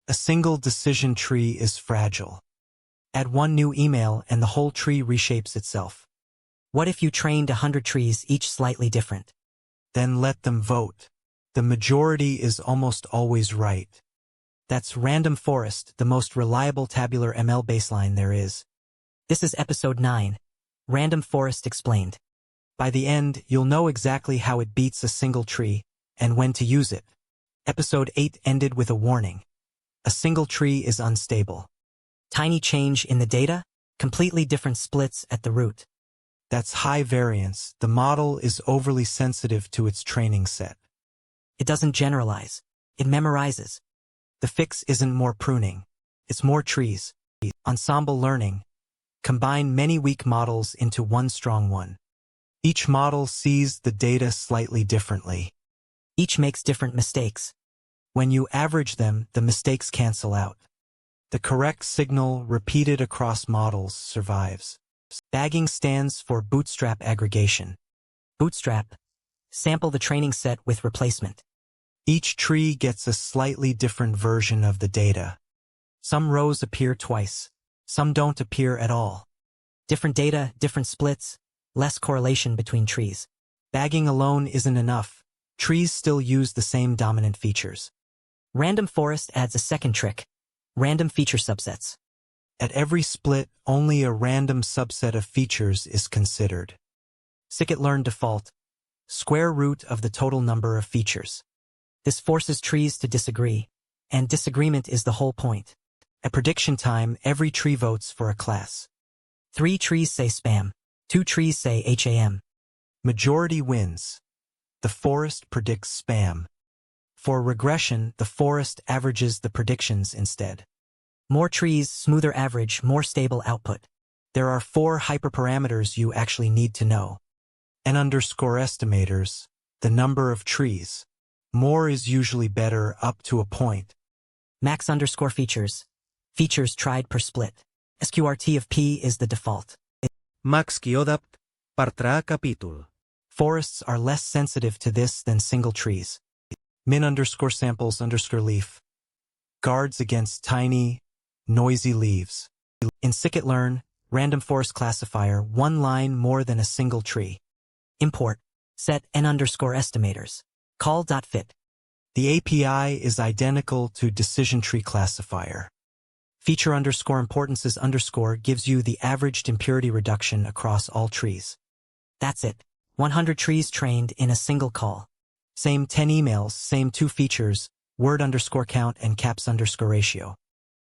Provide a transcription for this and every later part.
A single decision tree is fragile. Add one new email and the whole tree reshapes itself. What if you trained 100 trees, each slightly different? Then let them vote. The majority is almost always right. That's Random Forest, the most reliable tabular ML baseline there is. This is episode 9. Random Forest Explained. By the end, you'll know exactly how it beats a single tree and when to use it. Episode 8 ended with a warning. A single tree is unstable. Tiny change in the data, completely different splits at the root. That's high variance. The model is overly sensitive to its training set. It doesn't generalize. It memorizes. The fix isn't more pruning. It's more trees. Ensemble learning. Combine many weak models into one strong one. Each model sees the data slightly differently. Each makes different mistakes. When you average them, the mistakes cancel out. The correct signal repeated across models survives. Bagging stands for Bootstrap aggregation. Bootstrap. Sample the training set with replacement. Each tree gets a slightly different version of the data. Some rows appear twice. Some don't appear at all. Different data, different splits, less correlation between trees. Bagging alone isn't enough. Trees still use the same dominant features. Random Forest adds a second trick. Random feature subsets. At every split, only a random subset of features is considered. Scikit-learn default. Square root of the total number of features. This forces trees to disagree, and disagreement is the whole point. At prediction time, every tree votes for a class. 3 trees say spam. 2 trees say HAM. Majority wins. The forest predicts spam. For regression, the forest averages the predictions instead. More trees, smoother average, more stable output. There are 4 hyperparameters you actually need to know. N_estimators, the number of trees. More is usually better up to a point. Max_features. Features tried per split. SQRT of P is the default. Max Kiodapt, Partra Capítol. Forests are less sensitive to this than single trees. Min_samples_leaf. Guards against tiny, noisy leaves. In scikit-learn, RandomForestClassifier, one line more than a single tree. Import. Set N_estimators. Call.fit. The API is identical to decision tree classifier. Feature_importances_ gives you the averaged impurity reduction across all trees. That's it. 100 trees trained in a single call. Same 10 emails, same 2 features, word_count and caps_ratio.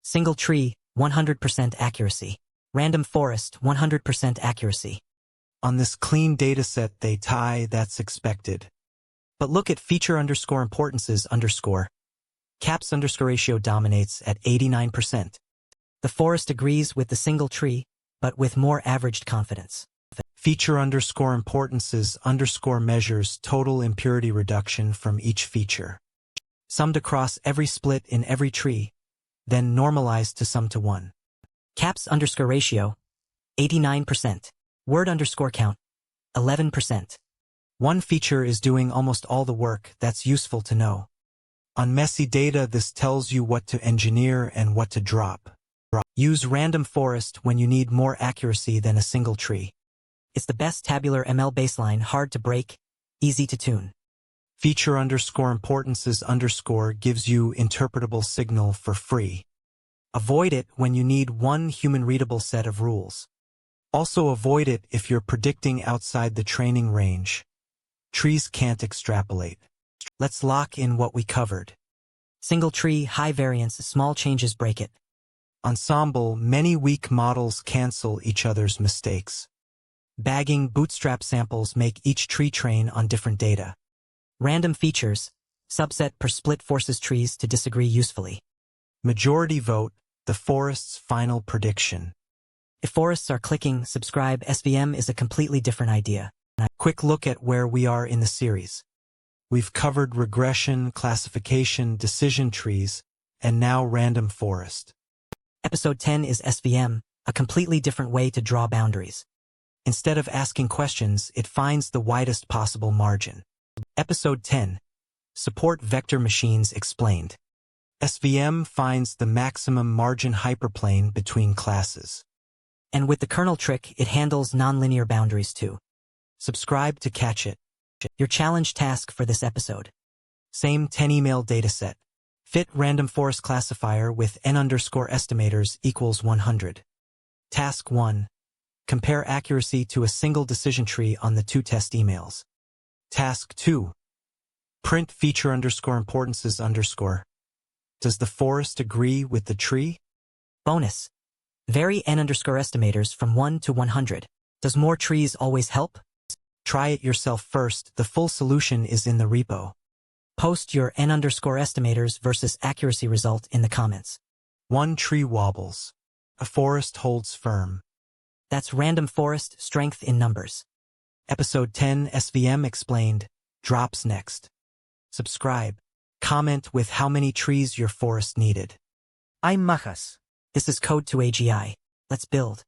Single tree, 100% accuracy. Random forest, 100% accuracy. On this clean dataset they tie, that's expected. But look at feature_importances_. Caps_ratio dominates at 89%. The forest agrees with the single tree, but with more averaged confidence. Feature_importances_ measures total impurity reduction from each feature. Summed across every split in every tree, then normalized to sum to 1. Caps_ratio, 89%. Word_count, 11%. One feature is doing almost all the work. That's useful to know. On messy data, this tells you what to engineer and what to drop. Use random forest when you need more accuracy than a single tree. It's the best tabular ML baseline, hard to break, easy to tune. Feature_importances_ gives you interpretable signal for free. Avoid it when you need one human-readable set of rules. Also avoid it if you're predicting outside the training range. Trees can't extrapolate. Let's lock in what we covered. Single tree, high variance, small changes break it. Ensemble, many weak models cancel each other's mistakes. Bagging, Bootstrap samples make each tree train on different data. Random features, subset per split forces trees to disagree usefully. Majority vote, the forest's final prediction. If forests are clicking subscribe, SVM is a completely different idea. Quick look at where we are in the series. We've covered regression, classification, decision trees, and now random forest. Episode 10 is SVM, a completely different way to draw boundaries. Instead of asking questions, it finds the widest possible margin. Episode 10. Support vector machines explained. SVM finds the maximum margin hyperplane between classes. And with the kernel trick, it handles nonlinear boundaries too. Subscribe to catch it. Your challenge task for this episode. Same 10 email dataset. Fit RandomForestClassifier with n_estimators equals 100. Task 1. Compare accuracy to a single decision tree on the 2 test emails. Task 2. Print feature_importances_. Does the forest agree with the tree? Bonus. Vary n_estimators from 1 to 100. Does more trees always help? Try it yourself first. The full solution is in the repo. Post your n_estimators versus accuracy result in the comments. One tree wobbles. A forest holds firm. That's random forest strength in numbers. Episode 10 SVM explained drops next. Subscribe. Comment with how many trees your forest needed. I'm Majas. This is CodeToAGI. Let's build.